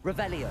Revelio.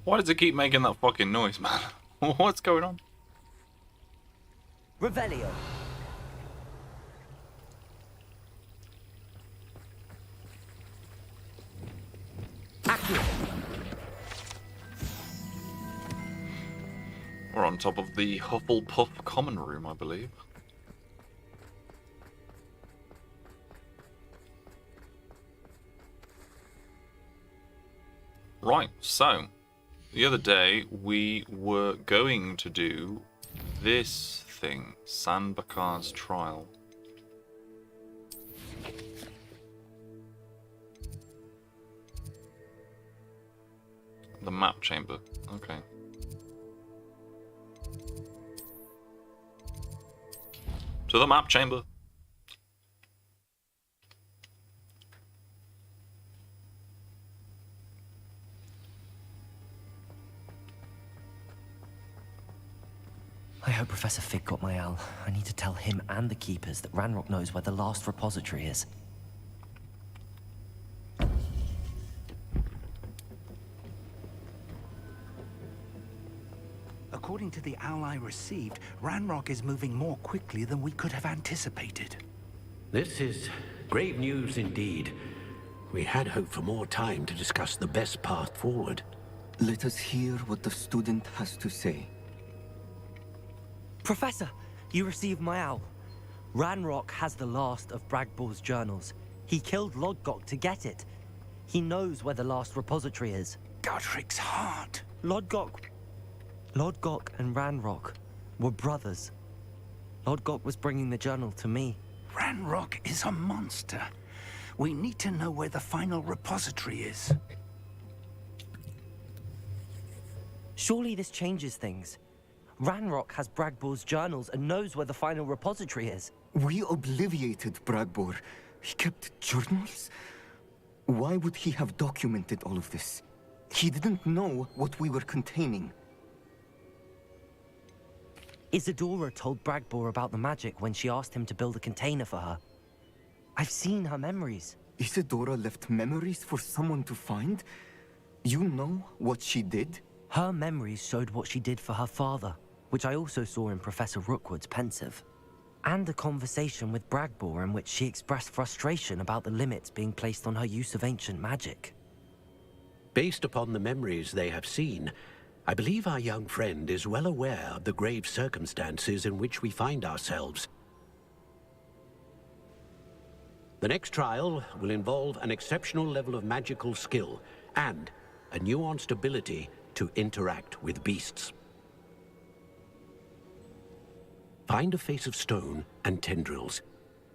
Why does it keep making that fucking noise, man? What's going on? Revelio. Accio. We're on top of the Hufflepuff common room, I believe. Right, so the other day we were going to do this thing, San Bakar's trial. The map chamber, okay. To the map chamber. I hope Professor Fig got my owl. I need to tell him and the Keepers that Ranrock knows where the last repository is. According to the owl I received, Ranrock is moving more quickly than we could have anticipated. This is grave news indeed. We had hoped for more time to discuss the best path forward. Let us hear what the student has to say. Professor, you received my owl. Ranrock has the last of Bragbor's journals. He killed Lodgok to get it. He knows where the last repository is. Godric's heart. Lodgok and Ranrock were brothers. Lodgok was bringing the journal to me. Ranrock is a monster. We need to know where the final repository is. Surely this changes things. Ranrock has Bragbor's journals and knows where the final repository is. We obliviated Bragbor. He kept journals? Why would he have documented all of this? He didn't know what we were containing. Isadora told Bragbor about the magic when she asked him to build a container for her. I've seen her memories. Isadora left memories for someone to find? You know what she did? Her memories showed what she did for her father, which I also saw in Professor Rookwood's pensive. And a conversation with Bragbor in which she expressed frustration about the limits being placed on her use of ancient magic. Based upon the memories they have seen, I believe our young friend is well aware of the grave circumstances in which we find ourselves. The next trial will involve an exceptional level of magical skill and a nuanced ability to interact with beasts. Find a face of stone and tendrils.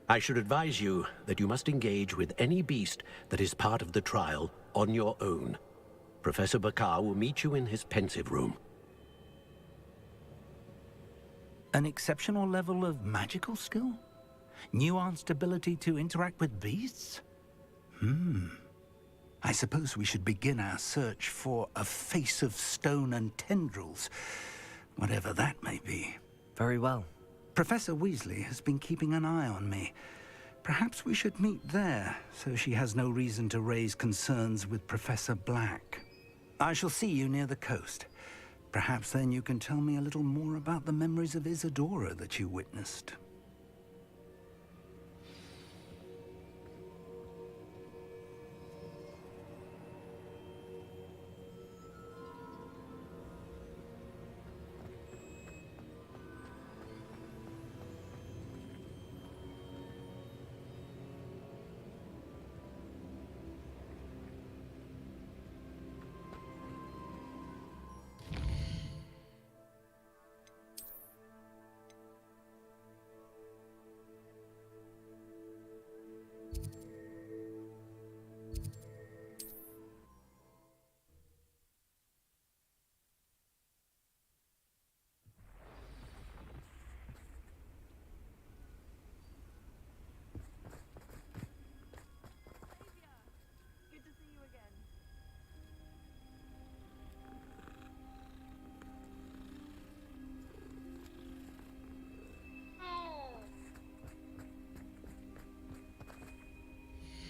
I should advise you that you must engage with any beast that is part of the trial on your own. Professor Bakar will meet you in his pensive room. An exceptional level of magical skill? Nuanced ability to interact with beasts? I suppose we should begin our search for a face of stone and tendrils, whatever that may be. Very well. Professor Weasley has been keeping an eye on me. Perhaps we should meet there, so she has no reason to raise concerns with Professor Black. I shall see you near the coast. Perhaps then you can tell me a little more about the memories of Isadora that you witnessed.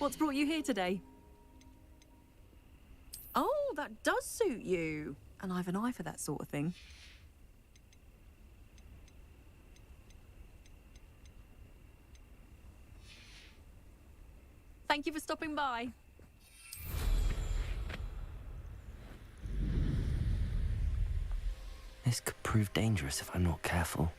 What's brought you here today? Oh, that does suit you. And I've an eye for that sort of thing. Thank you for stopping by. This could prove dangerous if I'm not careful.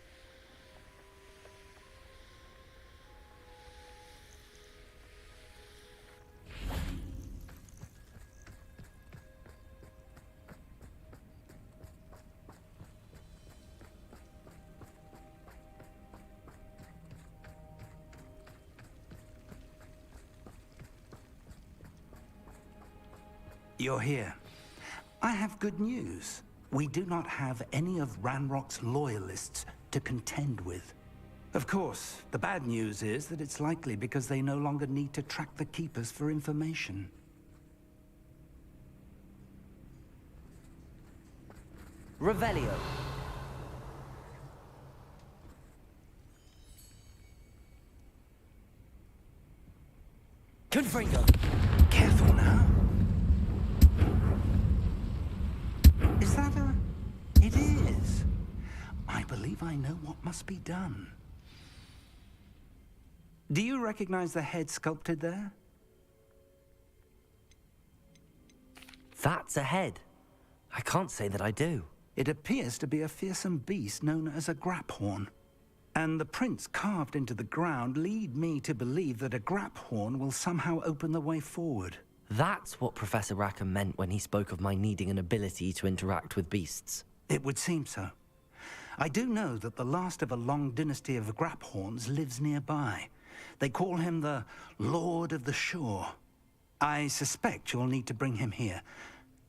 You're here. I have good news. We do not have any of Ranrock's loyalists to contend with. Of course, the bad news is that it's likely because they no longer need to track the Keepers for information. Revelio. Confringo. Careful now. Is that a... It is. I believe I know what must be done. Do you recognize the head sculpted there? That's a head. I can't say that I do. It appears to be a fearsome beast known as a graphorn. And the prints carved into the ground lead me to believe that a graphorn will somehow open the way forward. That's what Professor Rackham meant when he spoke of my needing an ability to interact with beasts. It would seem so. I do know that the last of a long dynasty of graphorns lives nearby. They call him the Lord of the Shore. I suspect you'll need to bring him here.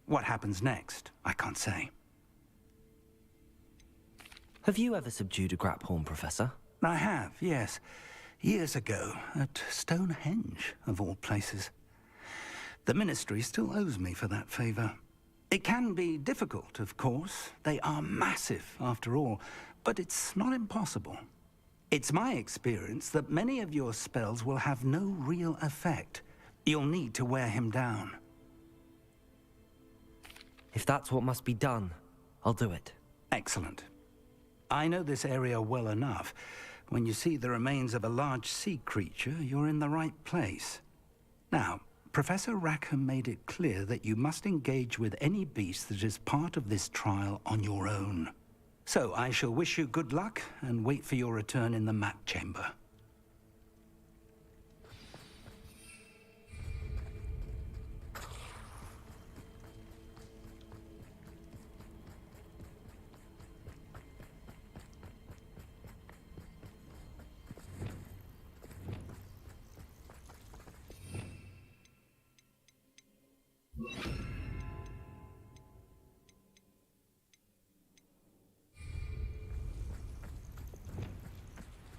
What happens next, I can't say. Have you ever subdued a graphorn, Professor? I have, yes. Years ago, at Stonehenge, of all places. The Ministry still owes me for that favor. It can be difficult, of course. They are massive, after all, but it's not impossible. It's my experience that many of your spells will have no real effect. You'll need to wear him down. If that's what must be done, I'll do it. Excellent. I know this area well enough. When you see the remains of a large sea creature, you're in the right place. Now, Professor Rackham made it clear that you must engage with any beast that is part of this trial on your own. So I shall wish you good luck and wait for your return in the map chamber.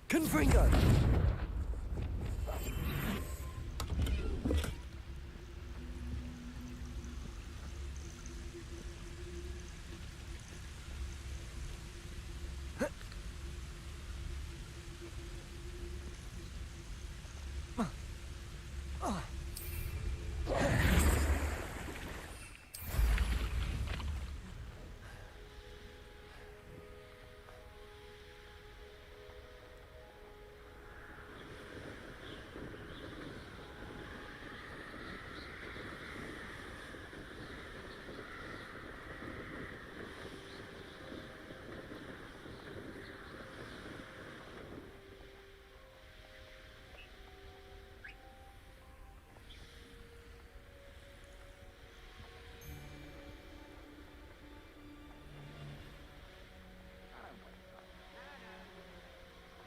Confringo!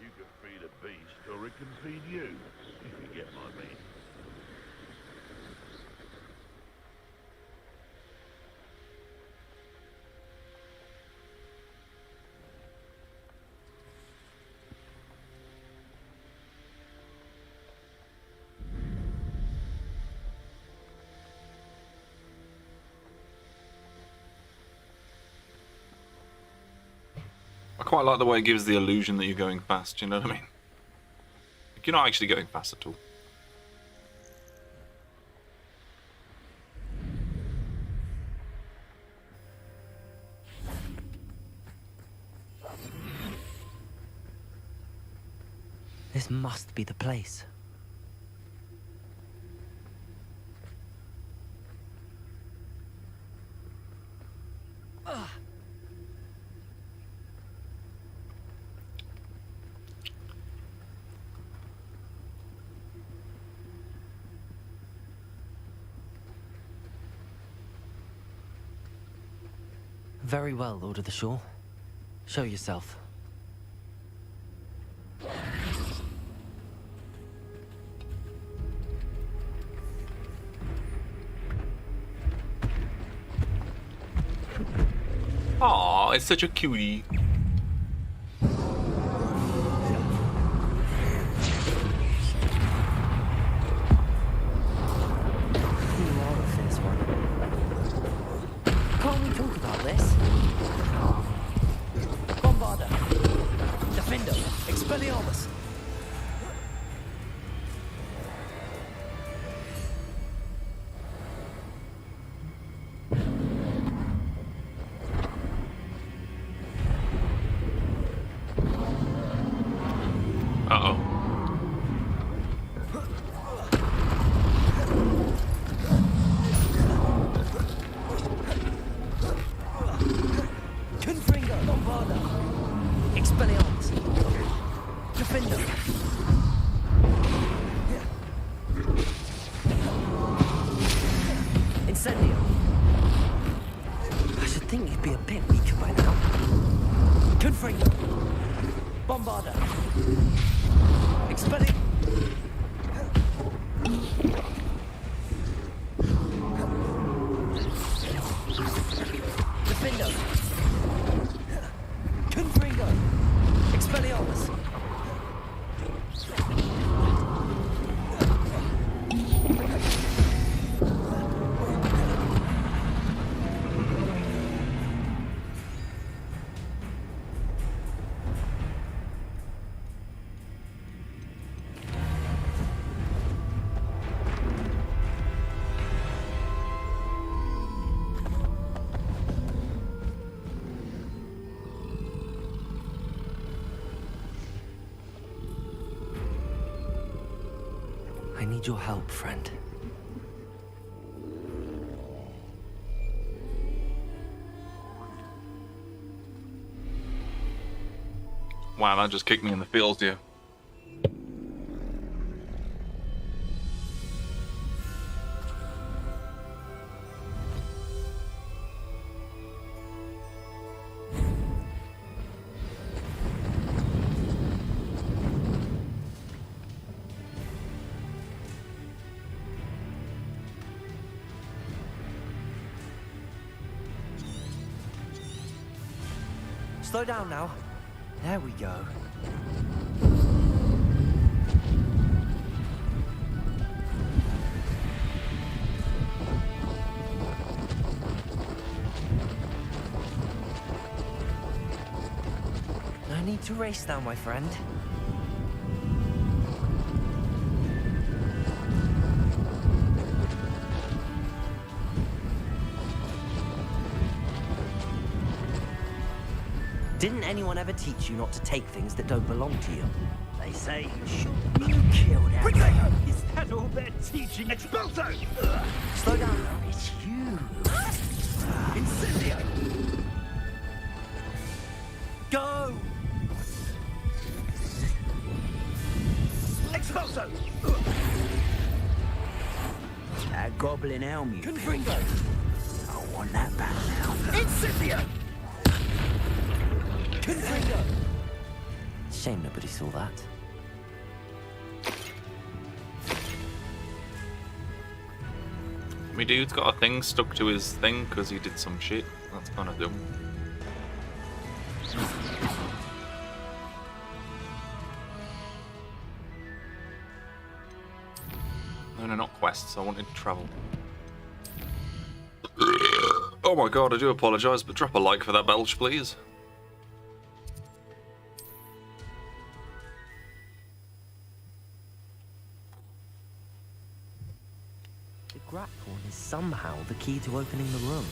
You can feed a beast, or it can feed you, if you get my meaning. I quite like the way it gives the illusion that you're going fast, you know what I mean? You're not actually going fast at all. This must be the place. Very well, Lord of the Shore. Show yourself. Aw, it's such a cutie. You are a fierce one. Can't we talk about this? Bombarder! Defender! Expelliarmus! Uh-oh. Confringo! Bombarder! Expelliarmus! Defender! Incendio! I should think you'd be a bit weaker by now. Confringo! Bombarder! Expelling! Defender! Confringo! Expelliarmus! I need your help, friend. Wow, that just kicked me in the feels, dear. Slow down now. There we go. No need to race now, my friend. Didn't anyone ever teach you not to take things that don't belong to you? They say you should be killed. Is that all they're teaching? Expulso! Slow down now. It's you. Incendio! Go! Expulso! That goblin helm you. Confringo! I want that back now. Incendio! Confringo! Shame nobody saw that. My dude's got a thing stuck to his thing because he did some shit. That's kind of dumb. No, not quests. I wanted to travel. Oh my god, I do apologise, but drop a like for that belch, please. The Grapphorn is somehow the key to opening the room.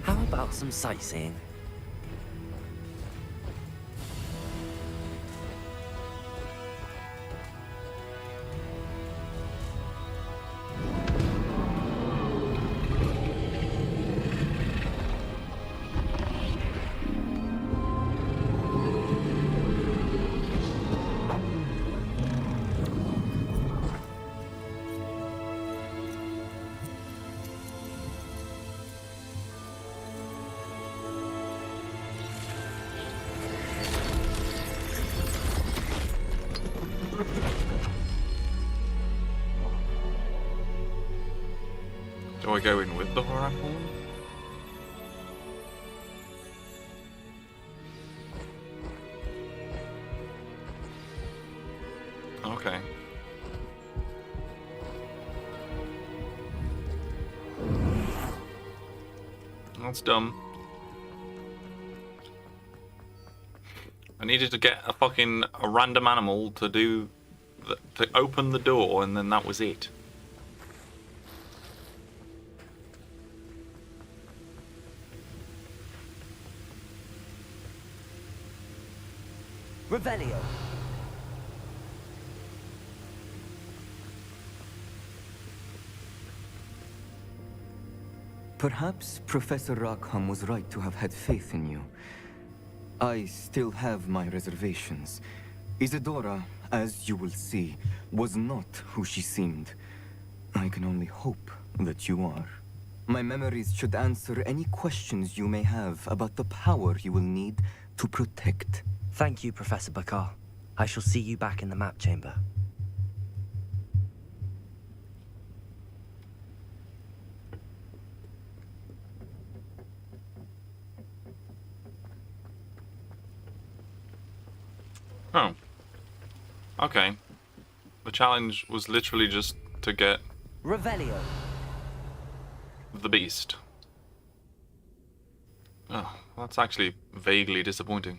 How about some sightseeing? I go in with the Horan Horn? Okay. That's dumb. I needed to get a random animal to to open the door, and then that was it. Revelio. Perhaps Professor Rackham was right to have had faith in you. I still have my reservations. Isadora, as you will see, was not who she seemed. I can only hope that you are. My memories should answer any questions you may have about the power you will need to protect. Thank you, Professor Bakar. I shall see you back in the map chamber. Oh. Okay. The challenge was literally just to get Revelio. the beast. Oh, that's actually vaguely disappointing.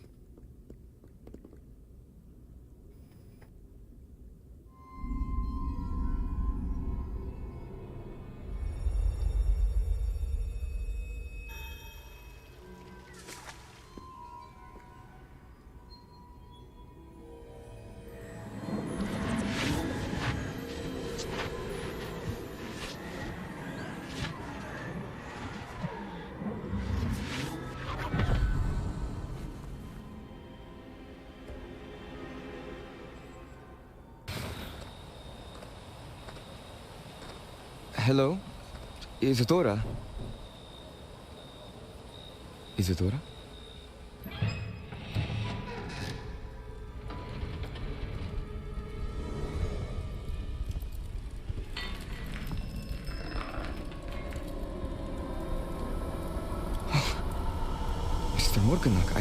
Hello? Isadora? Isadora? Mr. Morganach,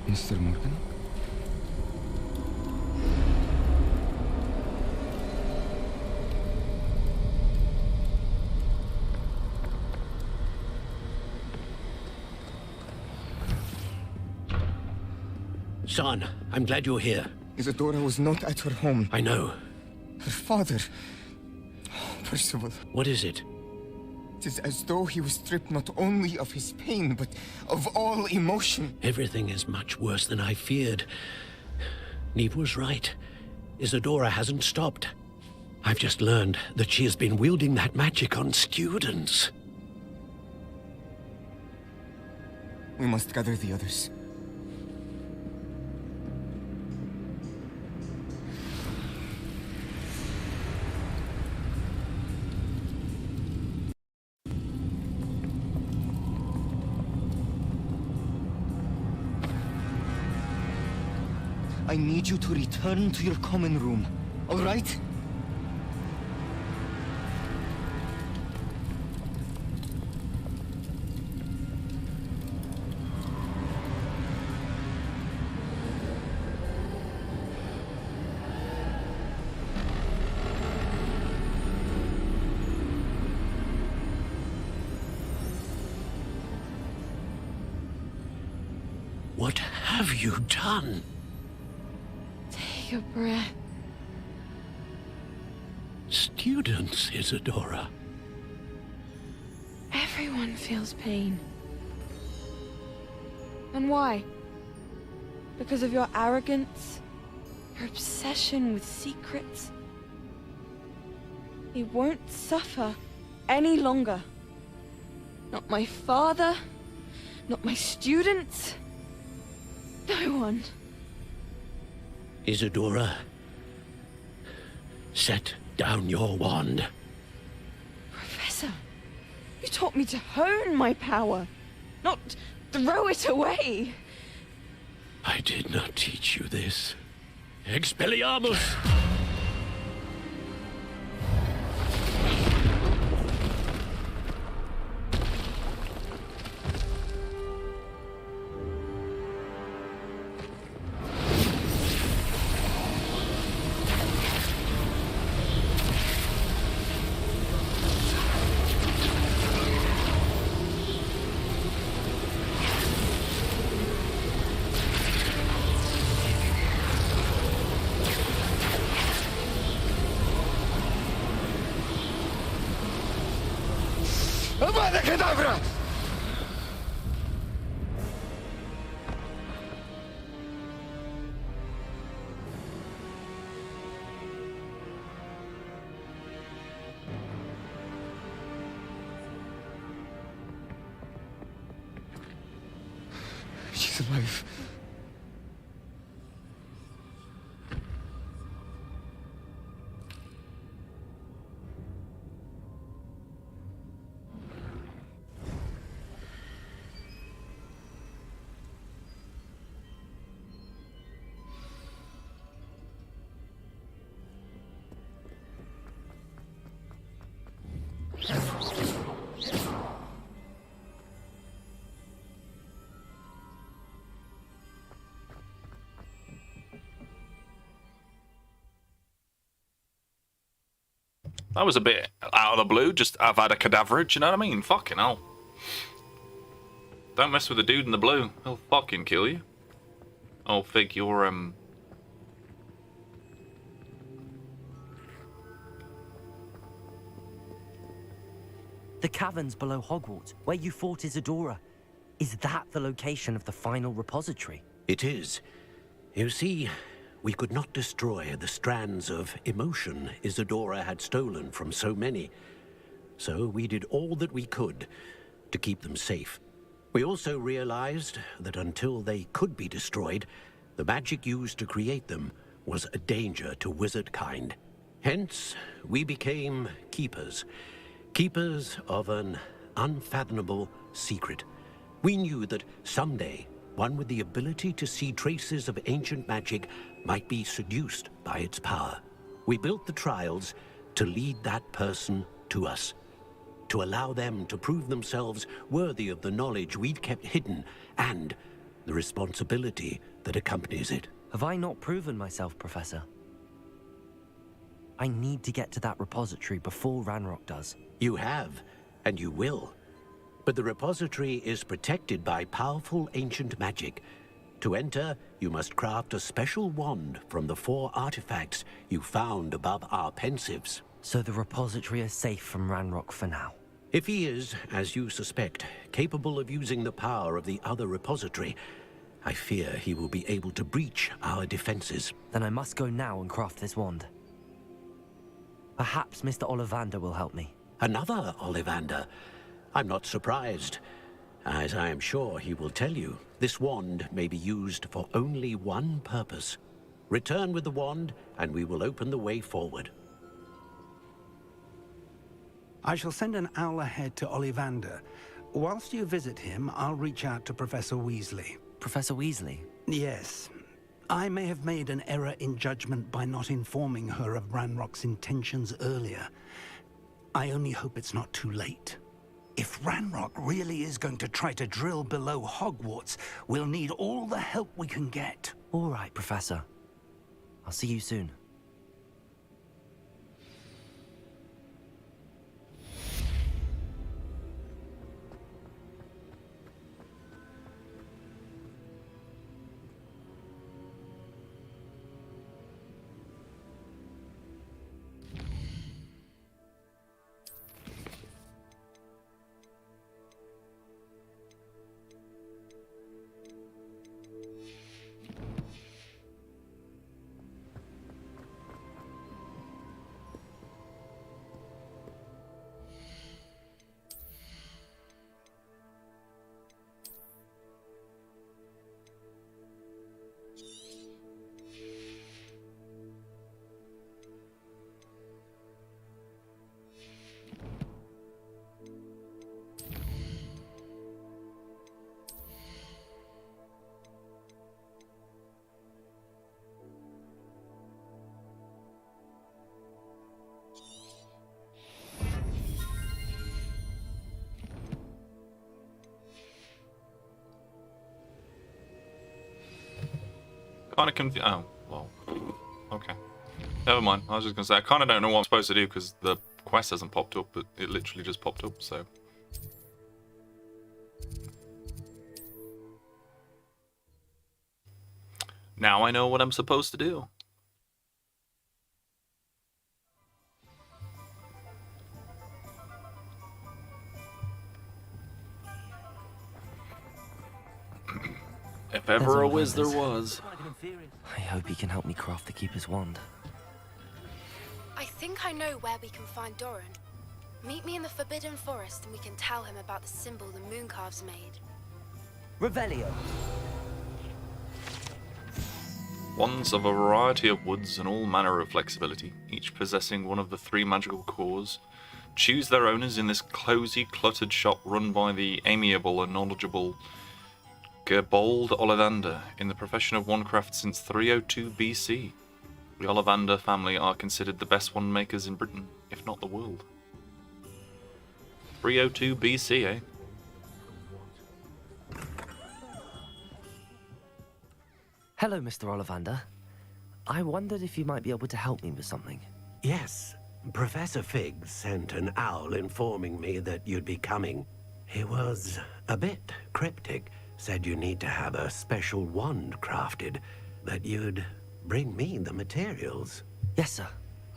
Mr. Morgan? Son, I'm glad you're here. Isadora was not at her home. I know. Her father... Percival. What is it? It is as though he was stripped not only of his pain, but of all emotion. Everything is much worse than I feared. Neve was right. Isadora hasn't stopped. I've just learned that she has been wielding that magic on students. We must gather the others. I need you to return to your common room, all right? What have you done? Take a breath. Students, Isadora. Everyone feels pain. And why? Because of your arrogance? Your obsession with secrets? He won't suffer any longer. Not my father, not my students, no one. Isadora, set down your wand. Professor, you taught me to hone my power. not throw it away. I did not teach you this. Expelliarmus! Avada Kedavra! She's alive. That was a bit out of the blue. Just, I've had a cadaver, you know what I mean? Fucking hell. Don't mess with the dude in the blue. He'll fucking kill you. Oh, Fig, you're, The caverns below Hogwarts, where you fought Isadora. Is that the location of the final repository? It is. You see, we could not destroy the strands of emotion Isadora had stolen from so many. So we did all that we could to keep them safe. We also realized that until they could be destroyed, the magic used to create them was a danger to wizard kind. Hence, we became keepers. Keepers of an unfathomable secret. We knew that someday, one with the ability to see traces of ancient magic might be seduced by its power. We built the trials to lead that person to us, to allow them to prove themselves worthy of the knowledge we'd kept hidden and the responsibility that accompanies it. Have I not proven myself, Professor? I need to get to that repository before Ranrock does. You have, and you will. But the repository is protected by powerful ancient magic. To enter, you must craft a special wand from the 4 artifacts you found above our pensives. So the repository is safe from Ranrock for now. If he is, as you suspect, capable of using the power of the other repository, I fear he will be able to breach our defenses. Then I must go now and craft this wand. Perhaps Mr. Ollivander will help me. Another Ollivander? I'm not surprised. As I am sure he will tell you, this wand may be used for only one purpose. Return with the wand, and we will open the way forward. I shall send an owl ahead to Ollivander. Whilst you visit him, I'll reach out to Professor Weasley. Professor Weasley? Yes. I may have made an error in judgment by not informing her of Ranrock's intentions earlier. I only hope it's not too late. If Ranrock really is going to try to drill below Hogwarts, we'll need all the help we can get. All right, Professor. I'll see you soon. kind of confused. Oh, well. Okay. Never mind. I was just going to say, I kind of don't know what I'm supposed to do because the quest hasn't popped up, but it literally just popped up, so. Now I know what I'm supposed to do. If ever a whiz there was. I hope he can help me craft the Keeper's Wand. I think I know where we can find Doran. Meet me in the Forbidden Forest and we can tell him about the symbol the Mooncalves made. Revelio. Wands of a variety of woods and all manner of flexibility, each possessing one of the 3 magical cores. Choose their owners in this cosy, cluttered shop run by the amiable and knowledgeable Gerbold Ollivander, in the profession of wandcraft since 302 BC. The Ollivander family are considered the best wand makers in Britain, if not the world. 302 BC, eh? Hello, Mr. Ollivander. I wondered if you might be able to help me with something. Yes, Professor Fig sent an owl informing me that you'd be coming. He was a bit cryptic, said you need to have a special wand crafted, that you'd bring me the materials. Yes, sir.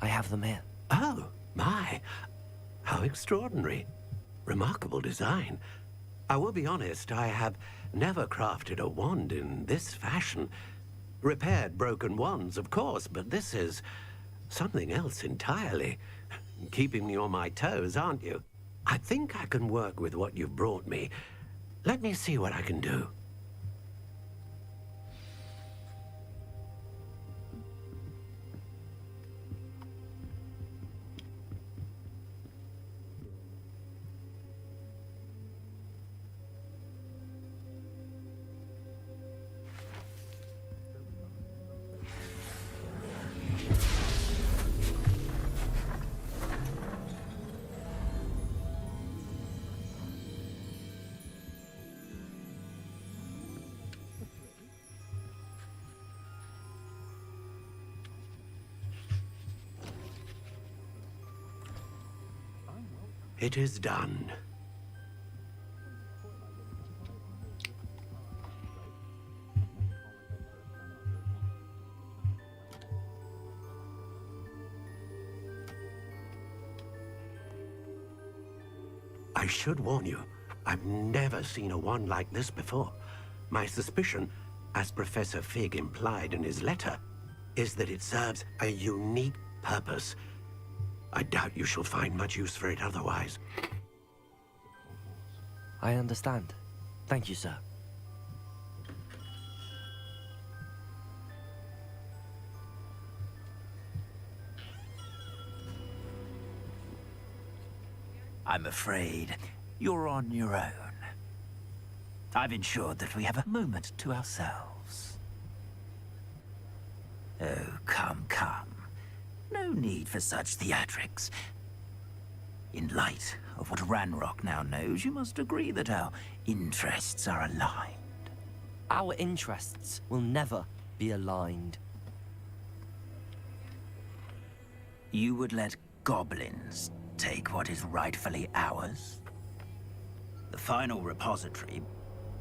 I have them here. Oh, my. How extraordinary. Remarkable design. I will be honest, I have never crafted a wand in this fashion. Repaired broken wands, of course, but this is something else entirely. Keeping me on my toes, aren't you? I think I can work with what you've brought me. Let me see what I can do. It is done. I should warn you, I've never seen a wand like this before. My suspicion, as Professor Fig implied in his letter, is that it serves a unique purpose. I doubt you shall find much use for it otherwise. I understand. Thank you, sir. I'm afraid you're on your own. I've ensured that we have a moment to ourselves. Oh, come, come. No need for such theatrics. In light of what Ranrock now knows, you must agree that our interests are aligned. Our interests will never be aligned. You would let goblins take what is rightfully ours? The final repository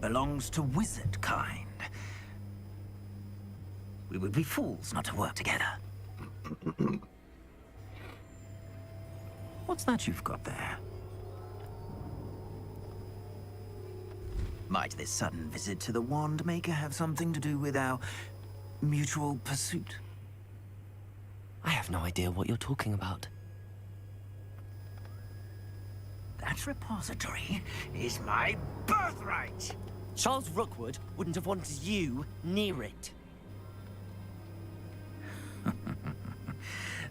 belongs to wizard kind. We would be fools not to work together. What's that you've got there? Might this sudden visit to the Wand Maker have something to do with our mutual pursuit? I have no idea what you're talking about. That repository is my birthright! Charles Rookwood wouldn't have wanted you near it.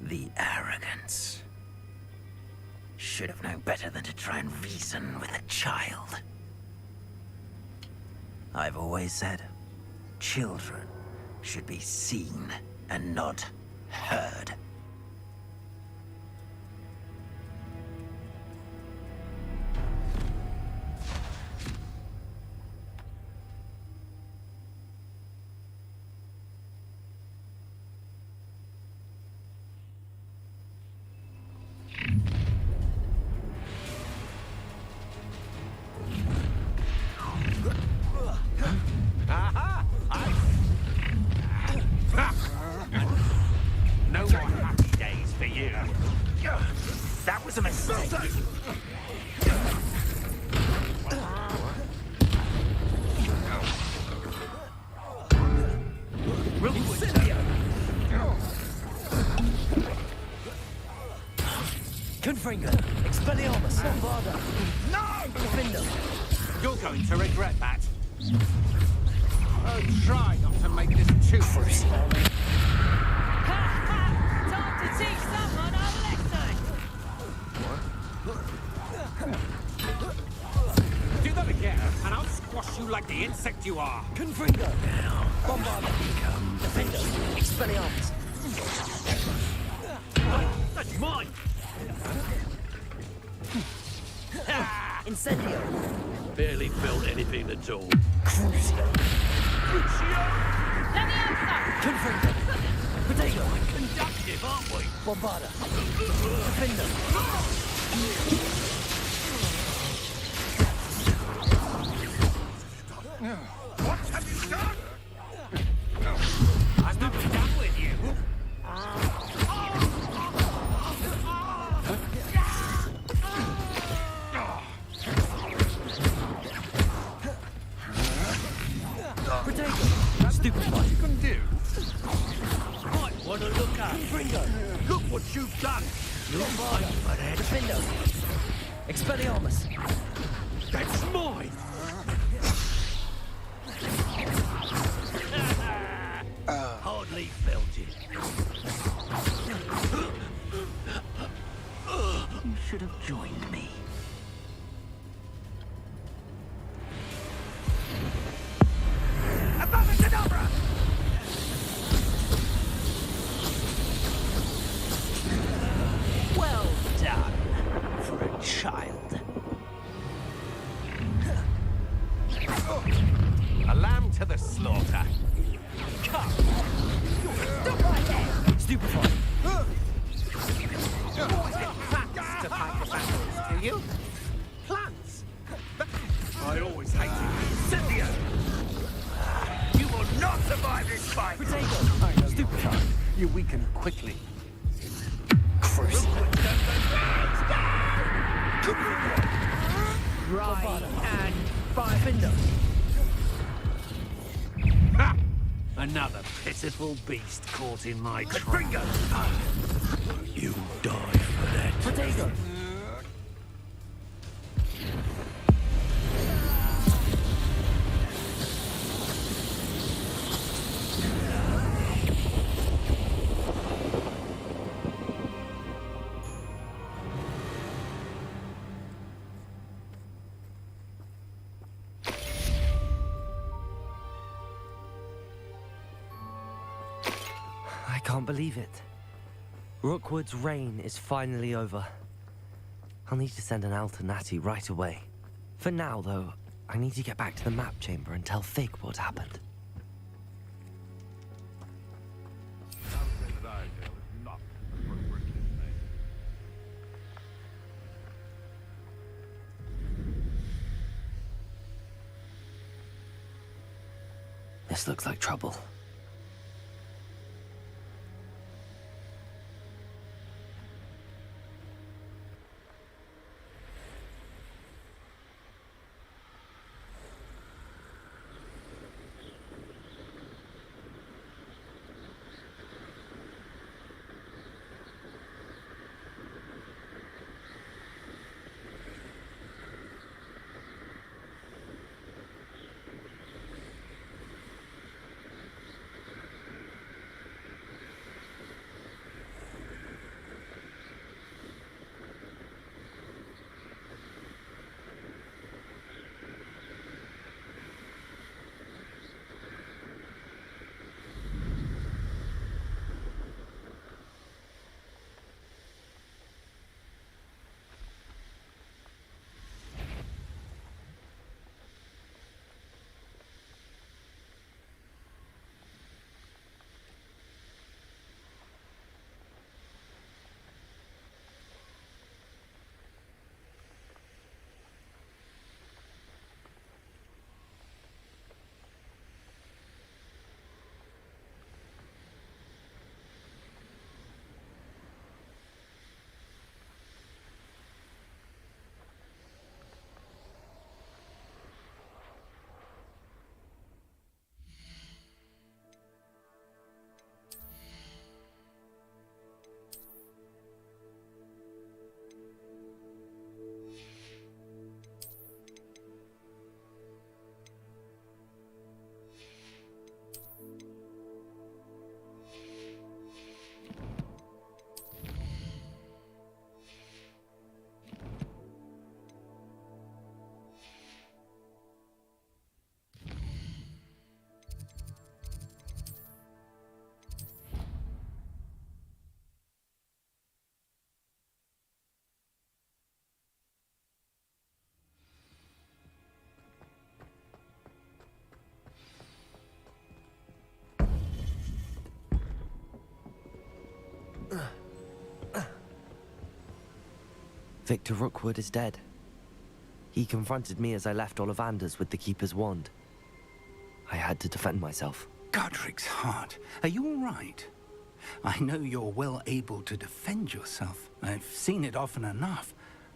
The arrogance. Should have known better than to try and reason with a child. I've always said, children should be seen and not heard. Incendio! Confringo! Expelliarmus! Bombarda! No! Defender! You're going to regret that. Oh, try not to make this too free. Time to teach someone a lesson! Do that again, and I'll squash you like the insect you are. Confringo! Bombarda! Defender! Expelliarmus! That's mine! Incendio! Barely built anything at all. Crucio! Leviosa! Confringo! Potato! Conductive, aren't we? Bombarda! Defender! What have you done? I'm not done with you. Potato! Stupid what you can do. Might want to look at. Confringo! Look what you've done. Bombarda! Defender! Expelliarmus! That's mine. Hardly felt it. You should have joined me. Abracadabra! Well done for a child. A lamb to the slaughter. Come. Stop right there! Stupefy! Plants to fight the battles, do you? Plants? I always hated Incendio! You will not survive this fight! Potato! I know Stupefy! you weaken quickly. Crucio! Right and fire. Defender! Ha! Another pitiful beast caught in my trap. You die for that. Potato! I can't believe it. Rookwood's reign is finally over. I'll need to send an alternati right away. For now, though, I need to get back to the map chamber and tell Fig what happened. This looks like trouble. Victor Rookwood is dead. He confronted me as I left Ollivander's with the Keeper's wand. I had to defend myself. Godric's heart, are you all right? I know you're well able to defend yourself. I've seen it often enough.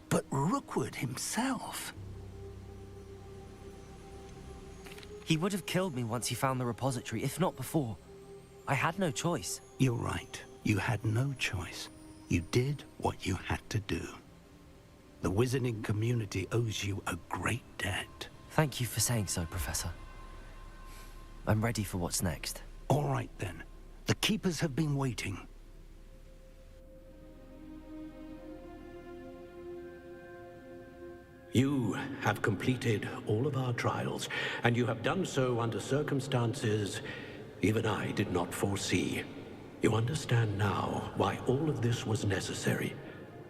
But Rookwood himself... He would have killed me once he found the repository, if not before. I had no choice. You're right. You had no choice. You did what you had to do. The wizarding community owes you a great debt. Thank you for saying so, Professor. I'm ready for what's next. All right, then. The Keepers have been waiting. You have completed all of our trials, and you have done so under circumstances even I did not foresee. You understand now why all of this was necessary.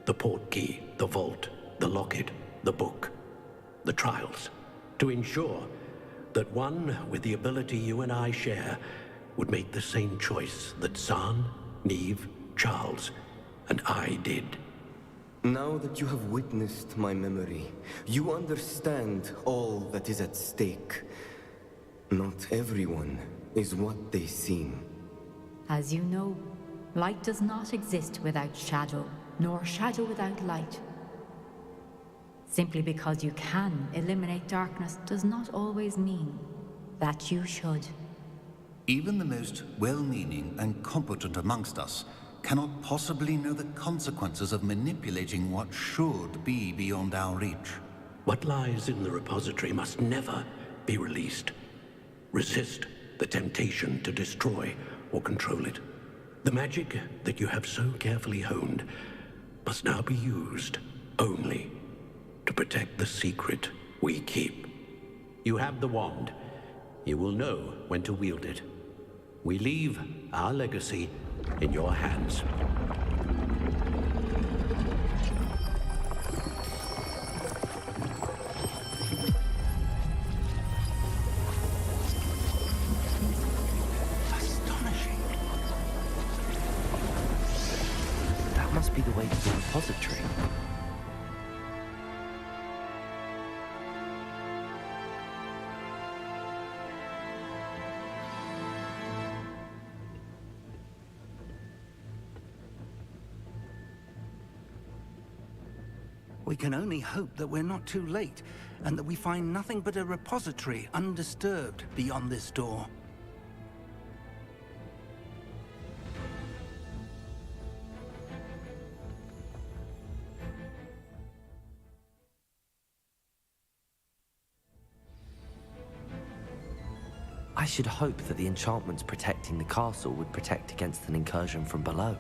The portkey, the vault, the locket, the book, the trials. To ensure that one with the ability you and I share would make the same choice that Zahn, Neve, Charles, and I did. Now that you have witnessed my memory, you understand all that is at stake. Not everyone is what they seem. As you know, light does not exist without shadow, nor shadow without light. Simply because you can eliminate darkness does not always mean that you should. Even the most well-meaning and competent amongst us cannot possibly know the consequences of manipulating what should be beyond our reach. What lies in the repository must never be released. Resist the temptation to destroy or control it. The magic that you have so carefully honed must now be used only to protect the secret we keep. You have the wand. You will know when to wield it. We leave our legacy in your hands. Astonishing. That must be the way to the repository. We can only hope that we're not too late, and that we find nothing but a repository undisturbed beyond this door. I should hope that the enchantments protecting the castle would protect against an incursion from below.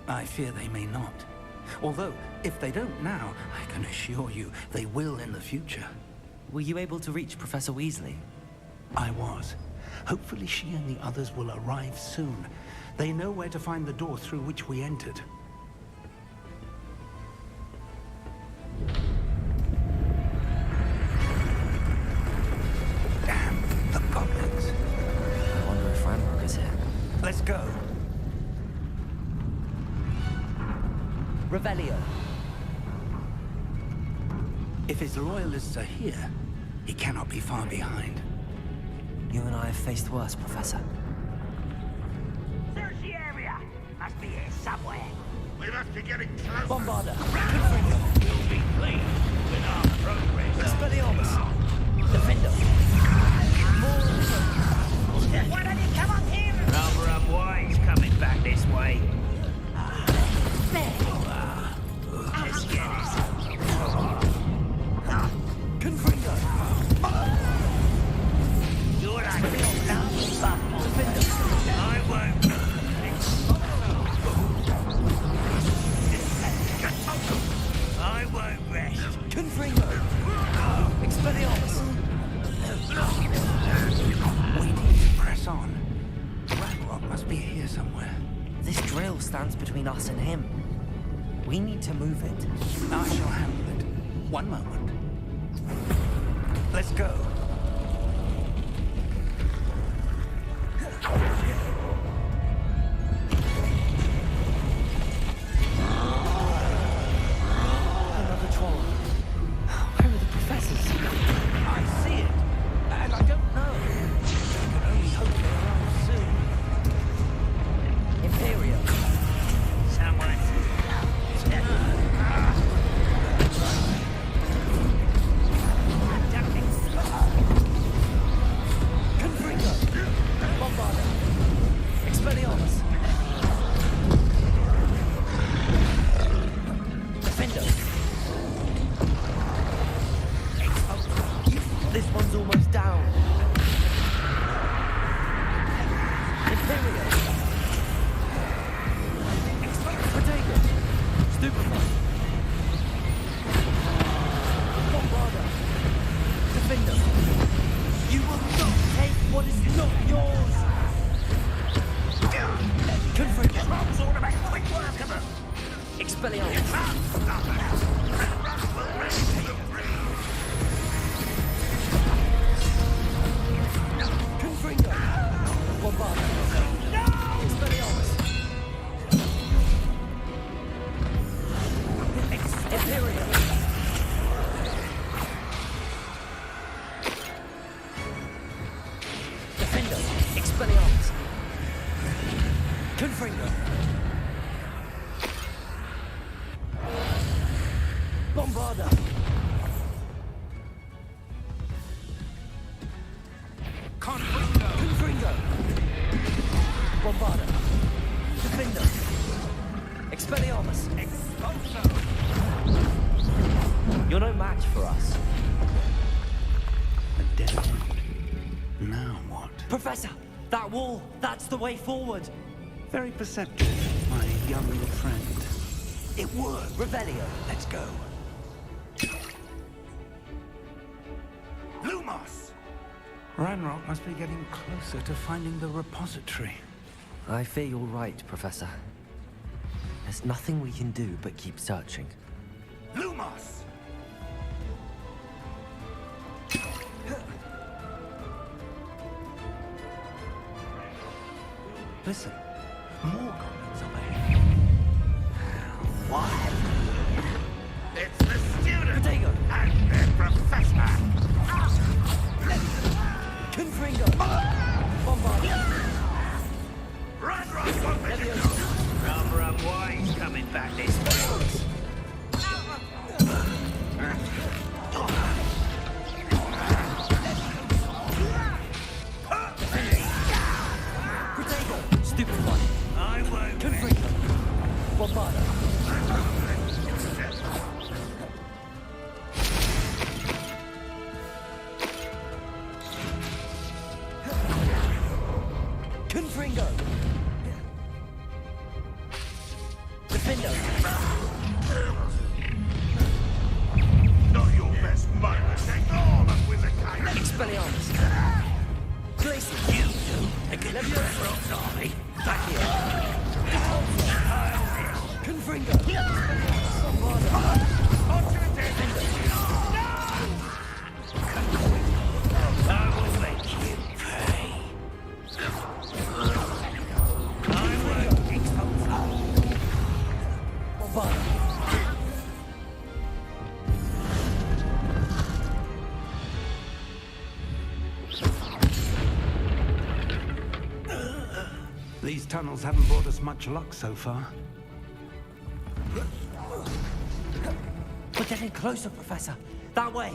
I fear they may not. Although, if they don't now, I can assure you they will in the future. Were you able to reach Professor Weasley? I was. Hopefully she and the others will arrive soon. They know where to find the door through which we entered. Damn, the goblins. I wonder if Ranrock is here. Let's go. Revelio. If his loyalists are here, he cannot be far behind. You and I have faced worse, Professor. Search the area. Must be here somewhere. We must be getting close. Bombarda. You'll be pleased with our progress. Expelliarmus. Defender. Why don't you come on here? Rather unwise coming back this way. Let's get this. Confringo. You're like I won't. I won't rest. Confringo. Expelliarmus. We need to press on. Ranrock must be here somewhere. This drill stands between us and him. We need to move it. I shall handle it. One moment. Let's go. sword is not yours! Confringo! Quick work of them! Expelliarmus! Confringo! Bombarda! No! Expelliarmus! Imperium! Defendo! Expelliarmus! Confringo! Bombarda! Confringo! Bombarda! Defendo! Expelliarmus! Expulso! You're no match for us. A dead end. Now what? Professor! That wall! That's the way forward! Very perceptive, my young friend. It worked! Revelio! Let's go. Lumos! Ranrock must be getting closer to finding the repository. I fear you're right, Professor. There's nothing we can do but keep searching. Lumos! Listen, more goblins up ahead. What? It's the student Protego! and their professor! Confringo! Bombarda! Ranrock Rum wine's coming back this way. Protego! Stupefy! I won't. Confringo! Bombarda! Confringo! Defendo! Not your best moment. Take all up with the cane. Expelliarmus! Glacier! You two against Ranrock's army. Back here! Confringo! Bombarda! Onto the dead. I will make you pay. I won't expose Bombarda! These tunnels haven't brought us much luck so far. We're getting closer, Professor. That way.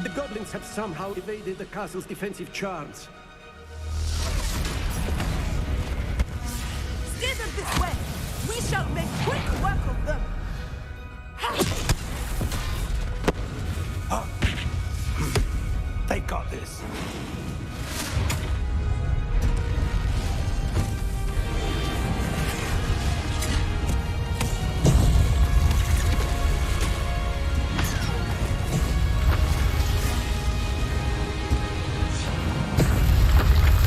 The goblins have somehow evaded the castle's defensive charms. Steer them this way! We shall make quick work of them! They got this.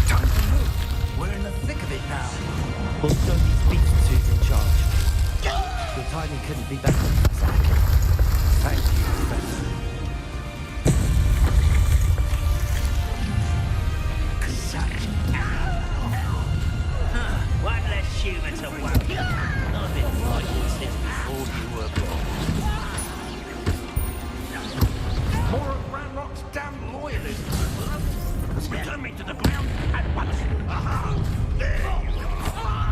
Time to move. We're in the thick of it now. We'll show these beasts who's in charge. Your timing couldn't be better, Professor. Thank you, Professor. One less human to worry. I've been fighting since before you were born. more of Ranrock's damn loyalists. Return me to the ground at once. Aha! There you are.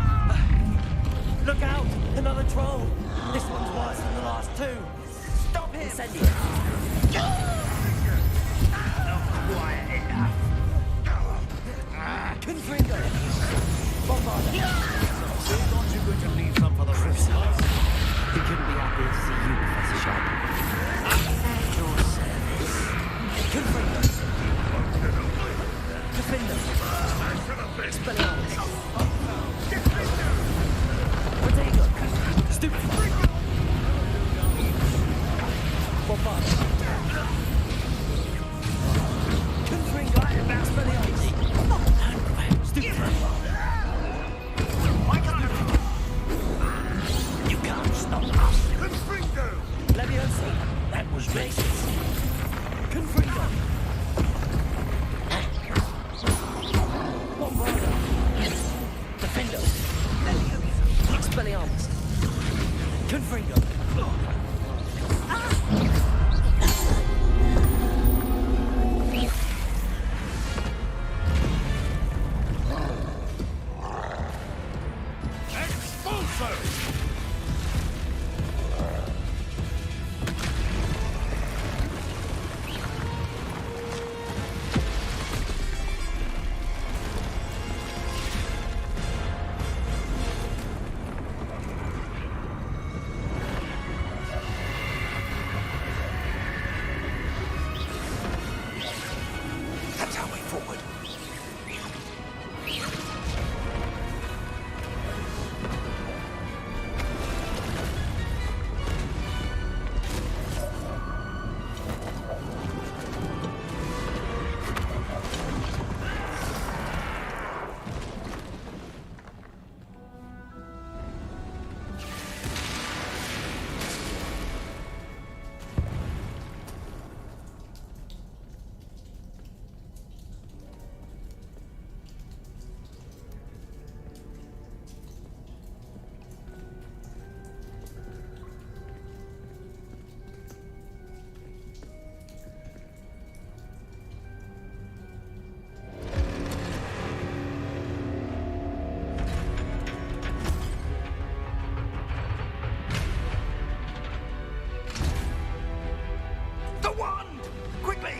Look out! Another troll! This one's worse than the last two! Stop him! Incendio! Quiet enough. Confringo! Bombarda! So aren't you going to leave some for the crusaders? We couldn't be happier to see you, Professor Shadow. At your service. Confringo! Defender! Expelliarmus! Protego! Stupid! Bombarda! Confringo! Expelliarmus! Stupid! You can't stop us. Confringo! Leviosa! That was racist. Confringo! Bombarda! Defender! Expelliarmus! Confringo! That's our way forward. The wand! Quickly!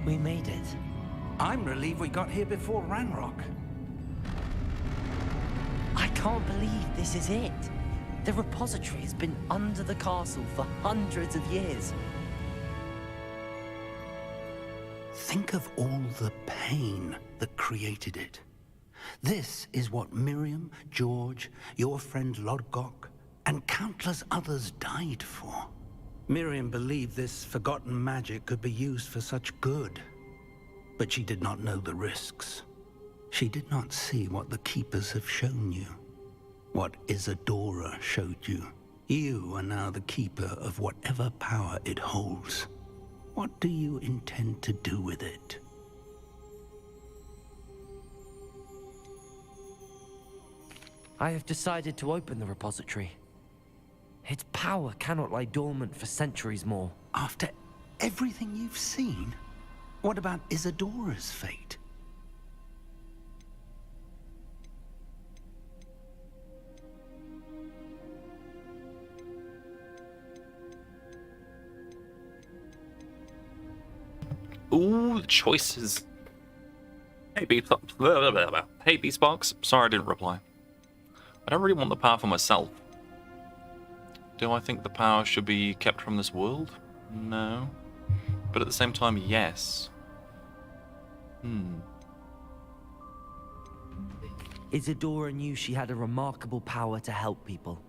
We made it. I'm relieved we got here before Ranrock. I can't believe this is it. The repository has been under the castle for hundreds of years. Think of all the pain that created it. This is what Miriam, George, your friend Lodgok, and countless others died for. Miriam believed this forgotten magic could be used for such good. But she did not know the risks. She did not see what the Keepers have shown you. What Isadora showed you. You are now the Keeper of whatever power it holds. What do you intend to do with it? I have decided to open the repository. Its power cannot lie dormant for centuries more. After everything you've seen? What about Isadora's fate? Ooh, the choices. Hey, B Sparks. Sorry I didn't reply. I don't really want the power for myself. Do I think the power should be kept from this world? No. but at the same time, yes. Isadora knew she had a remarkable power to help people.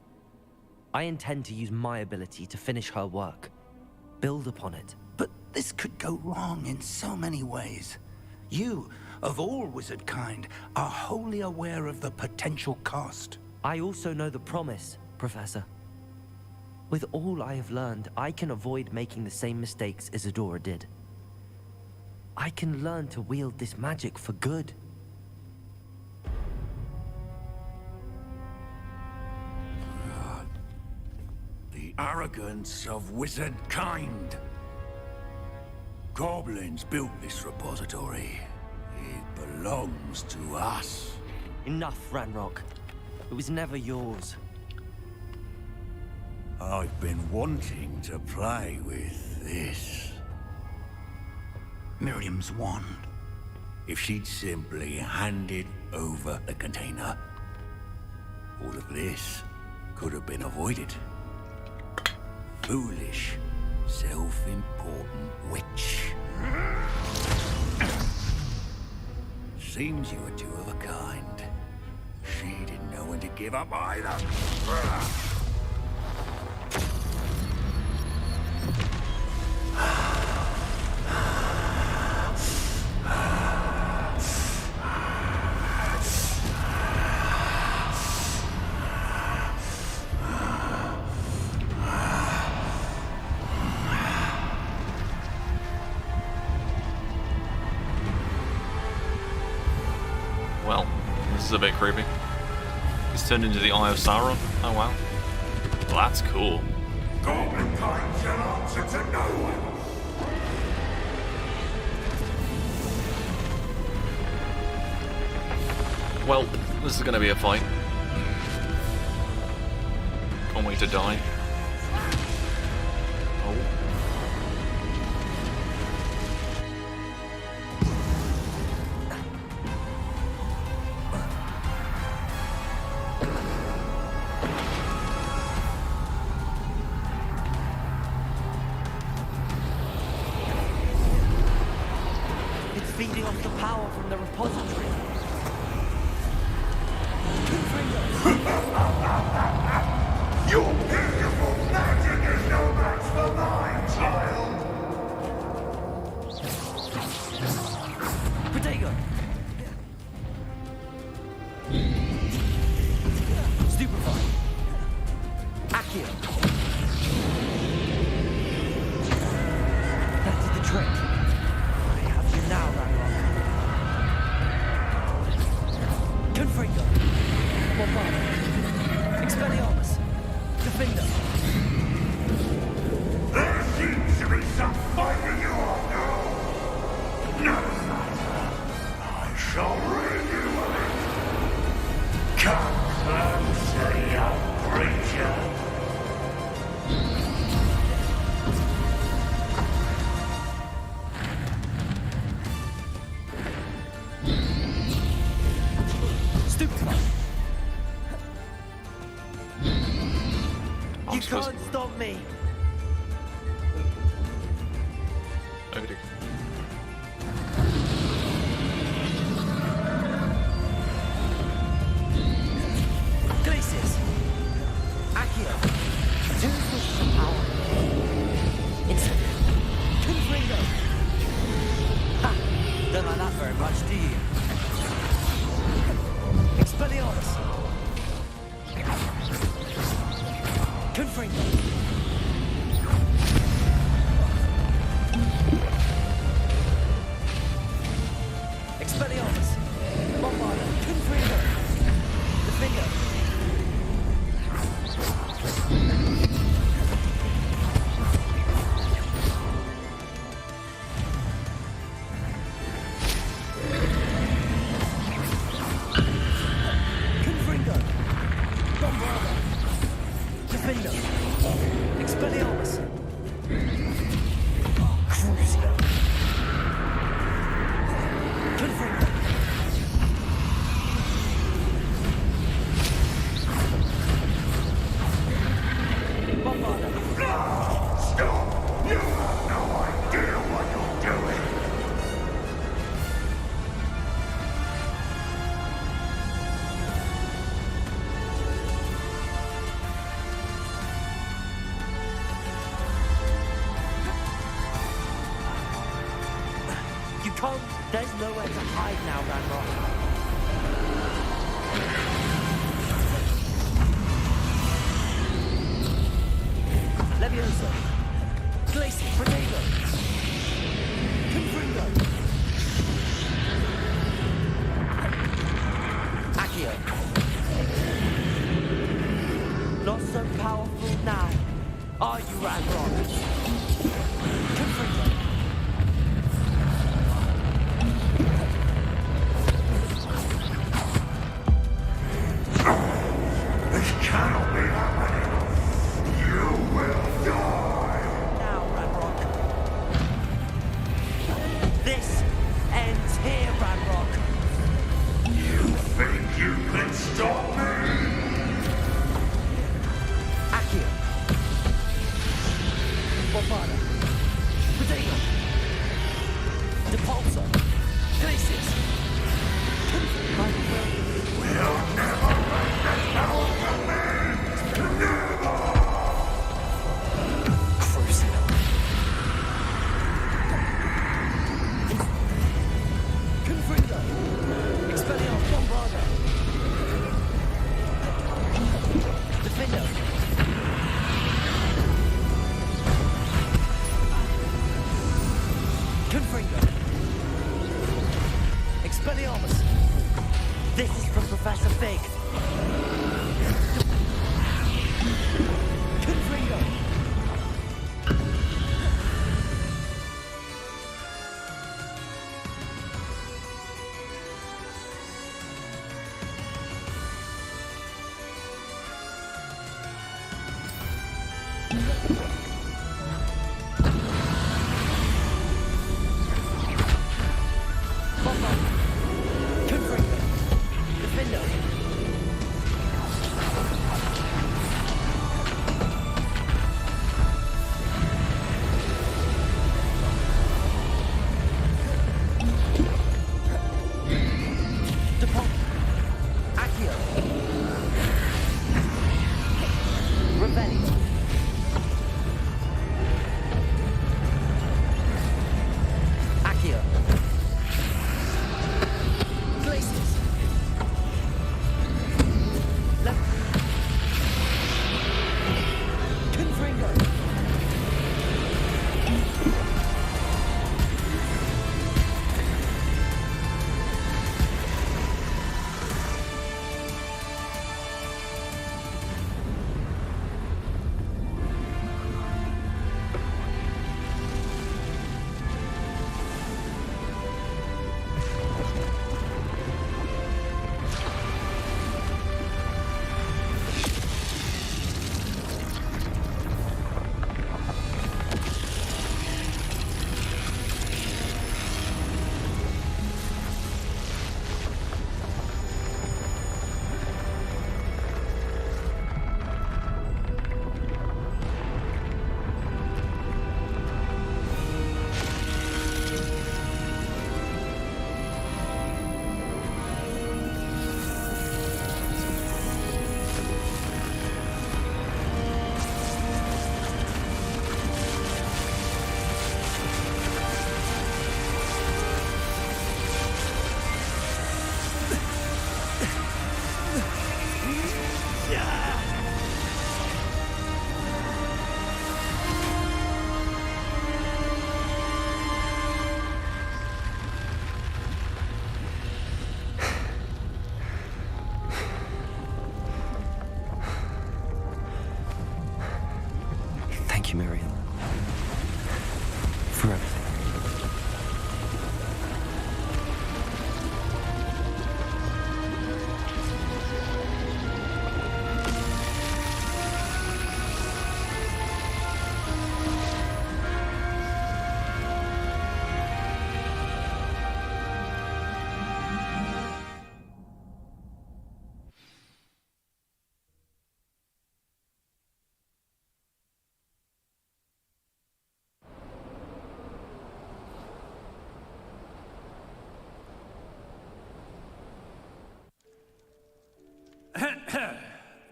I intend to use my ability to finish her work. Build upon it. But this could go wrong in so many ways. You, of all wizard kind, are wholly aware of the potential cost. I also know the promise, Professor. With all I have learned, I can avoid making the same mistakes Isadora did. I can learn to wield this magic for good. The arrogance of wizard kind. Goblins built this repository. It belongs to us. Enough, Ranrock. It was never yours. I've been wanting to play with this. Miriam's wand. If she'd simply handed over the container, all of this could have been avoided. Foolish, self-important witch. Seems you were two of a kind. She didn't know when to give up either. Well, this is a bit creepy. He's turned into the Eye of Sauron. Oh wow. Well, that's cool. Goblin kind shall answer to no one. Well, this is gonna be a fight. Can't wait to die. Oh. It's feeding off the power from the repository. Your beautiful magic is no match for mine, child. Protego! Stupefy! Accio! That did the trick. I have you now, Ranrock. Confringo! Bombard! Expelliarmus! Defender! There seems to be some fighting you all know. No matter. I shall rid you of it. Come closer, young creature. Stupefy! You can't stop me! Okay. Glacius! Accio! Two sources of power. Instant. Confringo! Ha! Don't like that very much, do you? Expelliarmus! Confringo! Expelliarmus! Bombard! Confringo! Defender! Confringo! Come, there's nowhere to hide now, Ranrock. Levioso. Glacier, Protego. Confringo. Accio. Not so powerful now, are you, Ranrock? Confringo. This cannot be happening. You will die. Now, Ranrock. This ends here, Ranrock. You think you can stop me? Accio. Bofana. Protego. Depulso. Glacius. We'll never let this power from me. Never. Crucible. Confringo. Expelliarmus Bombarda. Defendo. Confringo. Expelliarmus. This is from Professor Fig. Confringo. Confringo. Defendo. Depont. Accio. Revelli. Accio. Glacius. Confringo. Thank you, Miriam. For everything.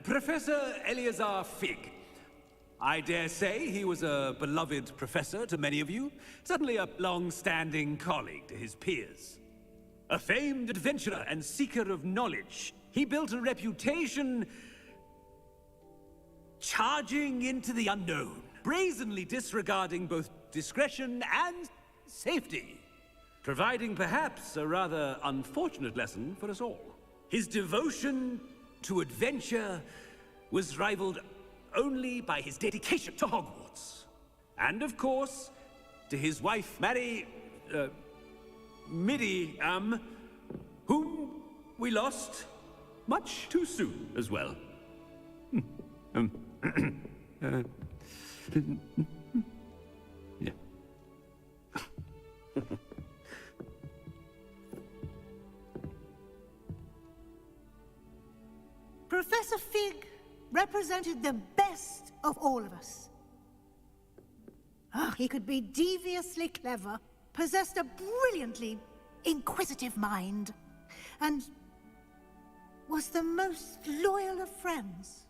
Professor Eleazar Fig, I dare say he was a beloved professor to many of you, certainly a long-standing colleague to his peers. A famed adventurer and seeker of knowledge, he built a reputation charging into the unknown, brazenly disregarding both discretion and safety, providing perhaps a rather unfortunate lesson for us all. His devotion to adventure was rivaled only by his dedication to Hogwarts. And of course, to his wife, Midi, whom we lost much too soon as well. Yeah. Professor Fig represented the best of all of us. He could be deviously clever, possessed a brilliantly inquisitive mind, and was the most loyal of friends.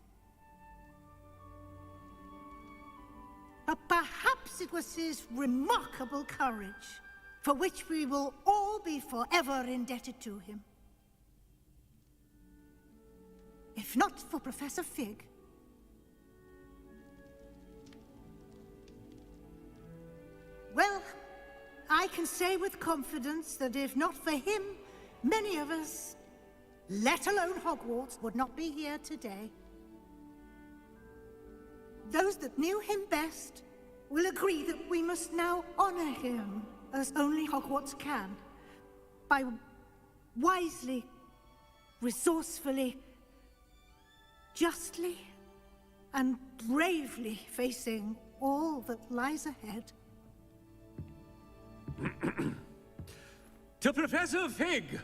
But perhaps it was his remarkable courage, for which we will all be forever indebted to him. If not for Professor Fig, well, I can say with confidence that if not for him, many of us, let alone Hogwarts, would not be here today. Those that knew him best will agree that we must now honor him as only Hogwarts can, by wisely, resourcefully, justly, and bravely facing all that lies ahead. To Professor Fig!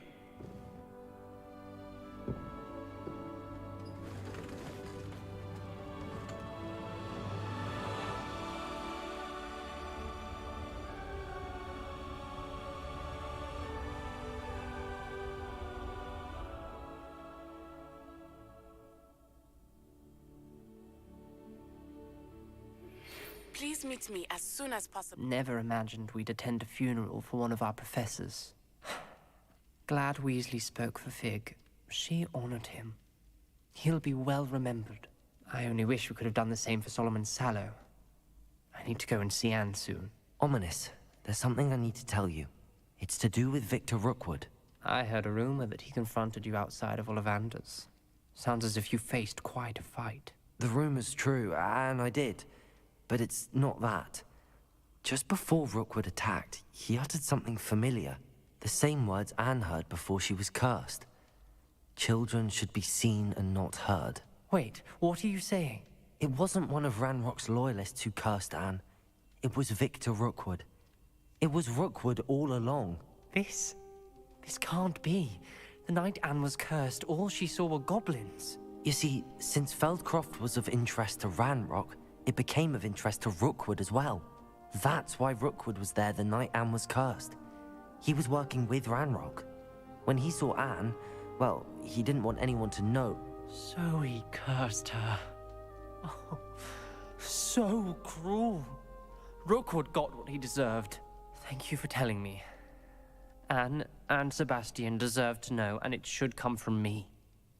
Please meet me as soon as possible. Never imagined we'd attend a funeral for one of our professors. Glad Weasley spoke for Fig. She honored him. He'll be well remembered. I only wish we could have done the same for Solomon Sallow. I need to go and see Anne soon. Ominous, there's something I need to tell you. It's to do with Victor Rookwood. I heard a rumor that he confronted you outside of Ollivander's. Sounds as if you faced quite a fight. The rumor's true, and I did. But it's not that. Just before Rookwood attacked, he uttered something familiar. The same words Anne heard before she was cursed. Children should be seen and not heard. Wait, what are you saying? It wasn't one of Ranrock's loyalists who cursed Anne. It was Victor Rookwood. It was Rookwood all along. This can't be. The night Anne was cursed, all she saw were goblins. You see, since Feldcroft was of interest to Ranrock, it became of interest to Rookwood as well. That's why Rookwood was there the night Anne was cursed. He was working with Ranrock. When he saw Anne, well, he didn't want anyone to know. So he cursed her. Oh, so cruel. Rookwood got what he deserved. Thank you for telling me. Anne and Sebastian deserve to know, and it should come from me.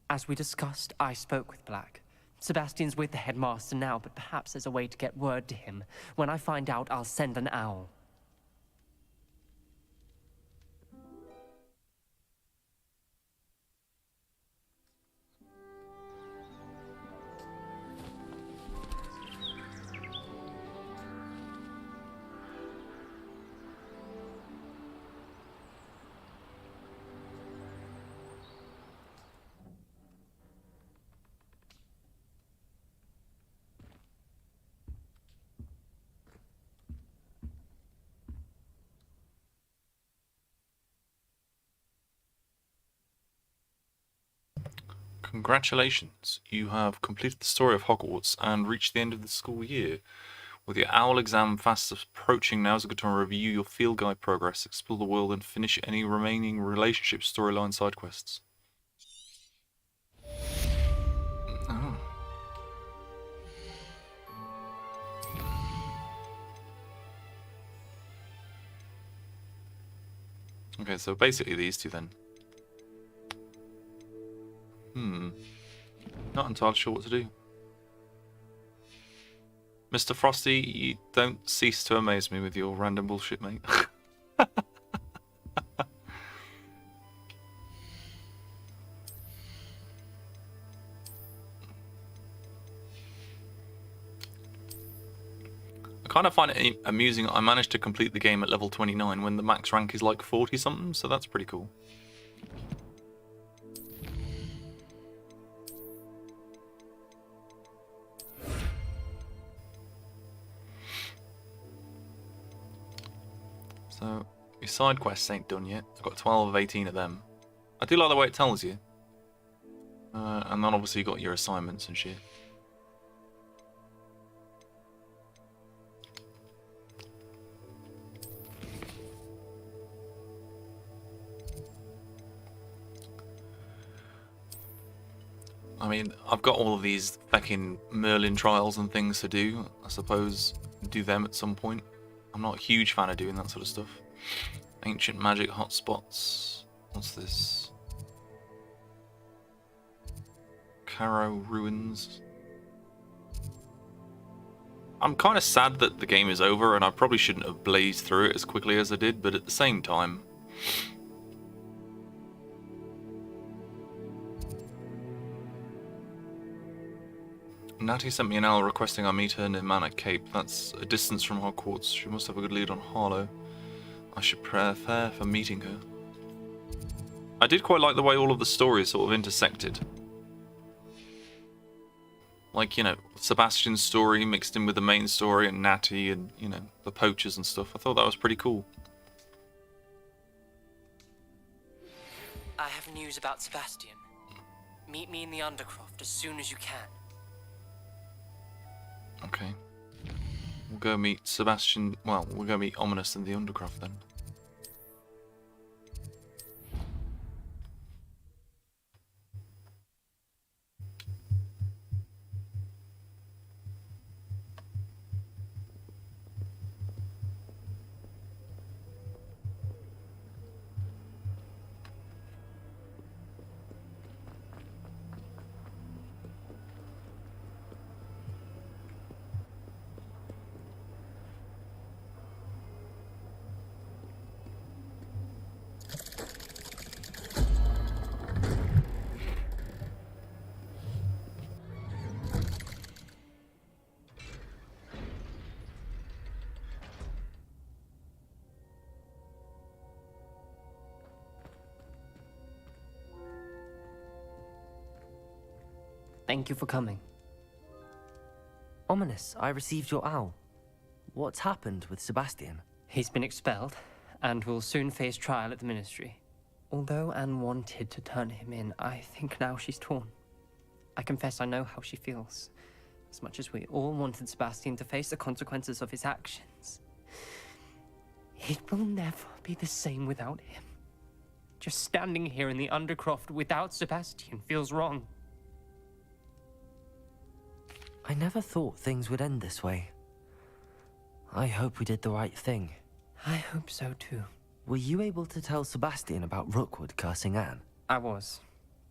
As we discussed, I spoke with Black. Sebastian's with the headmaster now, but perhaps there's a way to get word to him. When I find out, I'll send an owl. Congratulations, you have completed the story of Hogwarts and reached the end of the school year. With your owl exam fast approaching, now's a good time to review your field guide progress, explore the world, and finish any remaining relationship storyline side quests. Okay, so basically these two then. Not entirely sure what to do. Mr. Frosty, you don't cease to amaze me with your random bullshit, mate. I kind of find it amusing I managed to complete the game at level 29 when the max rank is like 40 something, so that's pretty cool. So, your side quests ain't done yet. I've got 12 of 18 of them. I do like the way it tells you. And then obviously you got your assignments and shit. I mean, I've got all of these fucking Merlin trials and things to do. I suppose do them at some point. I'm not a huge fan of doing that sort of stuff. Ancient magic hotspots. What's this? Caro ruins. I'm kind of sad that the game is over, and I probably shouldn't have blazed through it as quickly as I did, but at the same time... Natty sent me an owl requesting I meet her near Manor Cape. That's a distance from Hogwarts. She must have a good lead on Harlow. I should prepare for meeting her. I did quite like the way all of the stories sort of intersected. Like, you know, Sebastian's story mixed in with the main story and Natty and, you know, the poachers and stuff. I thought that was pretty cool. I have news about Sebastian. Meet me in the Undercroft as soon as you can. Okay. We'll go meet Sebastian. Well, we'll go meet Ominous in the Undercroft then. Thank you for coming. Ominous, I received your owl. What's happened with Sebastian? He's been expelled, and will soon face trial at the Ministry. Although Anne wanted to turn him in, I think now she's torn. I confess I know how she feels. As much as we all wanted Sebastian to face the consequences of his actions. It will never be the same without him. Just standing here in the Undercroft without Sebastian feels wrong. I never thought things would end this way. I hope we did the right thing. I hope so too. Were you able to tell Sebastian about Rookwood cursing Anne? I was.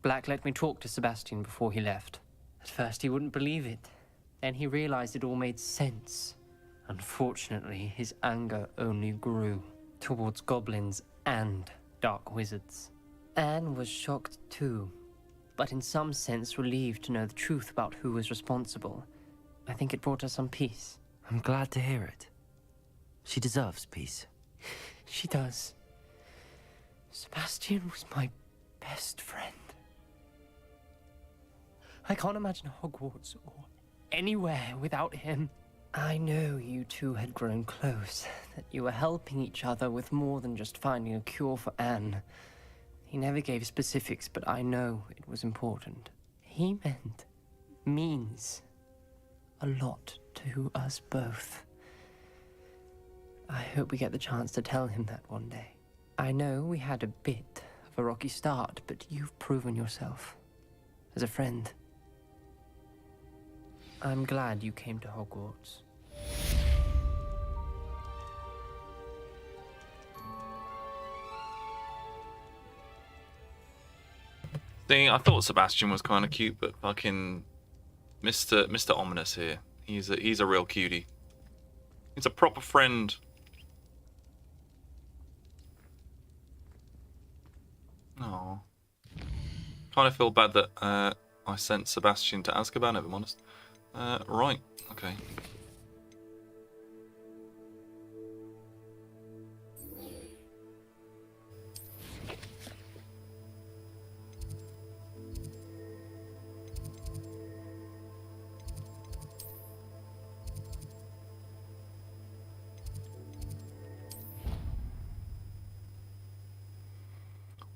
Black let me talk to Sebastian before he left. At first he wouldn't believe it. Then he realized it all made sense. Unfortunately, his anger only grew towards goblins and dark wizards. Anne was shocked too, but in some sense relieved to know the truth about who was responsible. I think it brought her some peace. I'm glad to hear it. She deserves peace. She does. Sebastian was my best friend. I can't imagine Hogwarts or anywhere without him. I know you two had grown close, that you were helping each other with more than just finding a cure for Anne. He never gave specifics, but I know it was important. He means a lot to us both. I hope we get the chance to tell him that one day. I know we had a bit of a rocky start, but you've proven yourself as a friend. I'm glad you came to Hogwarts. See, I thought Sebastian was kind of cute, but fucking Mr. Ominous here. He's a real cutie. He's a proper friend. Oh, kind of feel bad that I sent Sebastian to Azkaban, if I'm honest. Right, okay.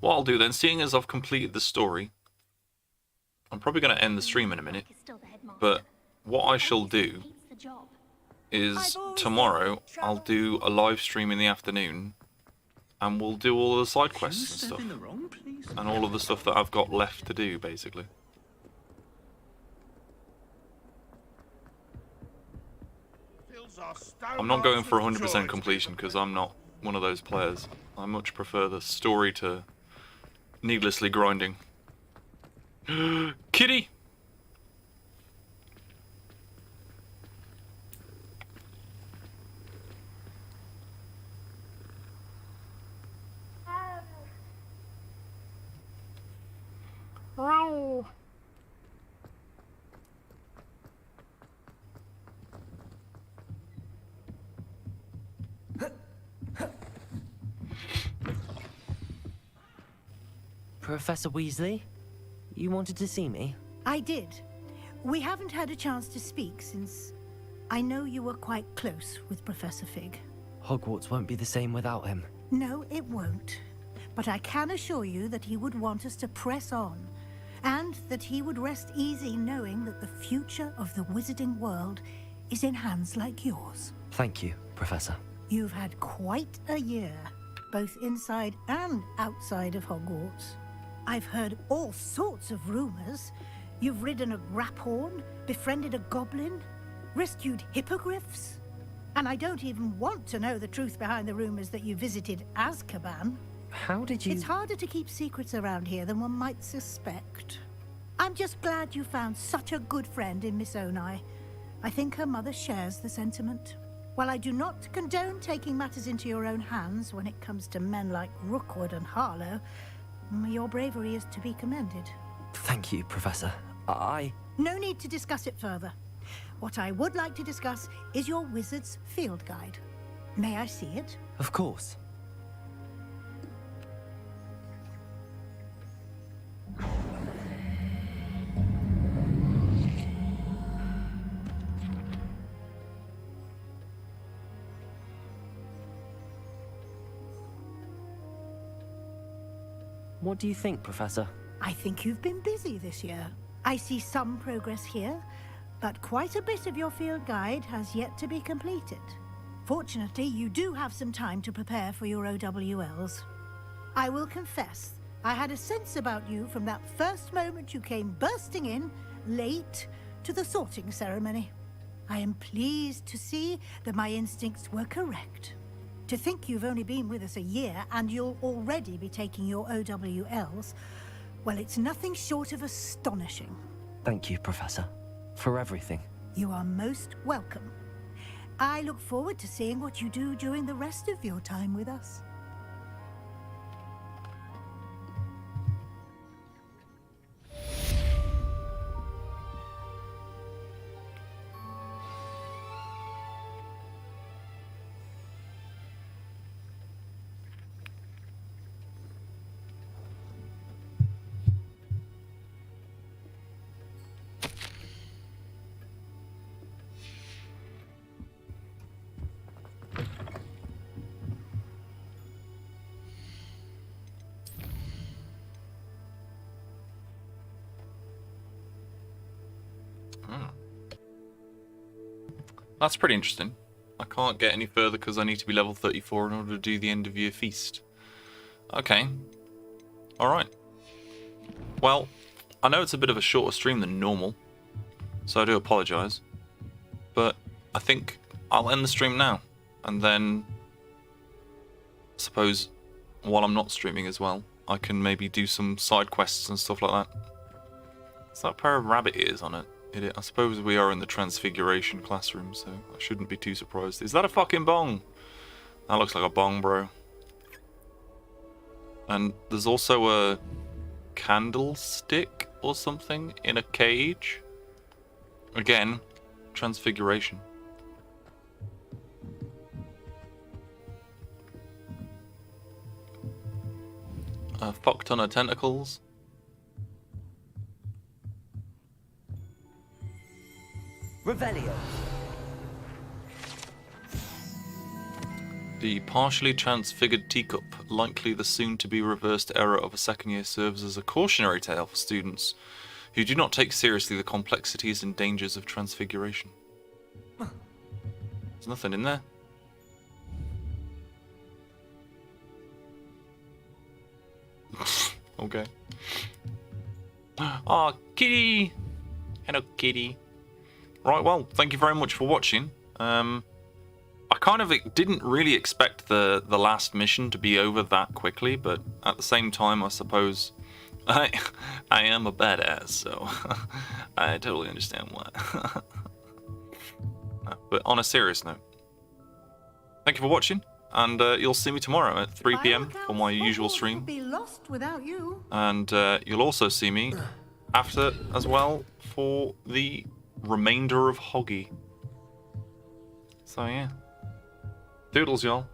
What I'll do then, seeing as I've completed the story, I'm probably going to end the stream in a minute, but what I shall do is tomorrow I'll do a live stream in the afternoon and we'll do all of the side quests and stuff, and all of the stuff that I've got left to do, basically. I'm not going for 100% completion because I'm not one of those players. I much prefer the story to needlessly grinding. Kitty! Wow. Professor Weasley, you wanted to see me? I did. We haven't had a chance to speak since I know you were quite close with Professor Fig. Hogwarts won't be the same without him. No, it won't. But I can assure you that he would want us to press on, and that he would rest easy knowing that the future of the wizarding world is in hands like yours. Thank you, Professor. You've had quite a year, both inside and outside of Hogwarts. I've heard all sorts of rumors. You've ridden a graphorn, befriended a goblin, rescued hippogriffs. And I don't even want to know the truth behind the rumors that you visited Azkaban. How did you... It's harder to keep secrets around here than one might suspect. I'm just glad you found such a good friend in Miss Onai. I think her mother shares the sentiment. While I do not condone taking matters into your own hands when it comes to men like Rookwood and Harlow, your bravery is to be commended. Thank you, Professor. No need to discuss it further. What I would like to discuss is your wizard's field guide. May I see it? Of course. What do you think, Professor? I think you've been busy this year. I see some progress here, but quite a bit of your field guide has yet to be completed. Fortunately, you do have some time to prepare for your OWLs. I will confess, I had a sense about you from that first moment you came bursting in, late, to the sorting ceremony. I am pleased to see that my instincts were correct. To think you've only been with us a year and you'll already be taking your OWLs, well, it's nothing short of astonishing. Thank you, Professor, for everything. You are most welcome. I look forward to seeing what you do during the rest of your time with us. That's pretty interesting. I can't get any further because I need to be level 34 in order to do the end of year feast. Okay. Alright. Well, I know it's a bit of a shorter stream than normal, so I do apologise. But I think I'll end the stream now, and then I suppose while I'm not streaming as well, I can maybe do some side quests and stuff like that. What's that pair of rabbit ears on it? I suppose we are in the Transfiguration classroom, so I shouldn't be too surprised. Is that a fucking bong? That looks like a bong, bro. And there's also a candlestick or something in a cage. Again, Transfiguration. A fuck ton of tentacles. Revelio. The partially transfigured teacup, likely the soon-to-be reversed error of a second year, serves as a cautionary tale for students who do not take seriously the complexities and dangers of transfiguration. There's nothing in there. Okay. Ah, kitty! Hello, kitty. Right, well, thank you very much for watching. I kind of didn't really expect the last mission to be over that quickly, but at the same time, I suppose I am a badass, so I totally understand why. But on a serious note, thank you for watching, and you'll see me tomorrow at 3 PM for my usual stream. Be lost without you. And you'll also see me after as well for the remainder of Hoggy. So yeah. Doodles, y'all.